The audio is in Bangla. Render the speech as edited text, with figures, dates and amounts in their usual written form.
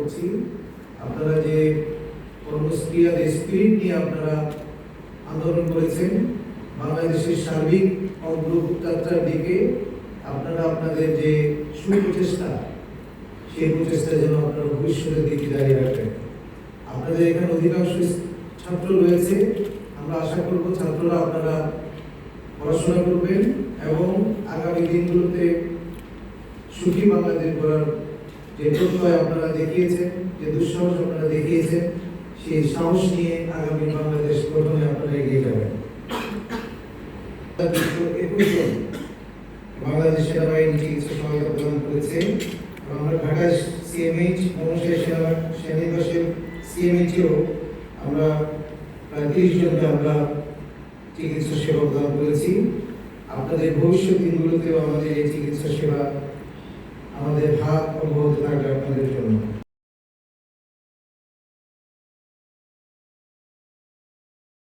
করছি আপনারা যে কর্মস্ক্রিয়া স্পিরিট নিয়ে আপনারা আন্দোলন করেছেন, বাংলাদেশের সার্বিক অগ্রযাত্রার দিকে আপনারা আপনাদের যে সুপ্রচেষ্টা, সেই প্রচেষ্টা যেন আপনারা ভবিষ্যতের দিকে জারি রাখবেন। আপনাদের এখানে অধিকাংশ ছাত্র রয়েছে, আমরা আশা করব ছাত্ররা আপনারা পড়াশোনা করবেন এবং আগামী দিনগুলোতে সুখী বাংলাদেশ গড়ার যে প্রত্যয় আপনারা দেখিয়েছেন, যে দুঃসাহস আপনারা দেখিয়েছেন, সেই সাহস নিয়ে আগামী বাংলাদেশ গঠনে আপনারা এগিয়ে যাবেন। বাংলাদেশ সেনাবাহিনী চিকিৎসা সহায়তা প্রদান করেছে। আমরা ঢাকা সিএমএইচ সেনানিবাসের সিএমএইচেও আমরা প্রায় 30 জনকে আমরা চিকিৎসা সেবা প্রদান করেছি। আপনাদের ভবিষ্যৎ দিনগুলোতেও আমাদের এই চিকিৎসা সেবা আমাদের হাত অব্যাহত থাকবে আপনাদের জন্য।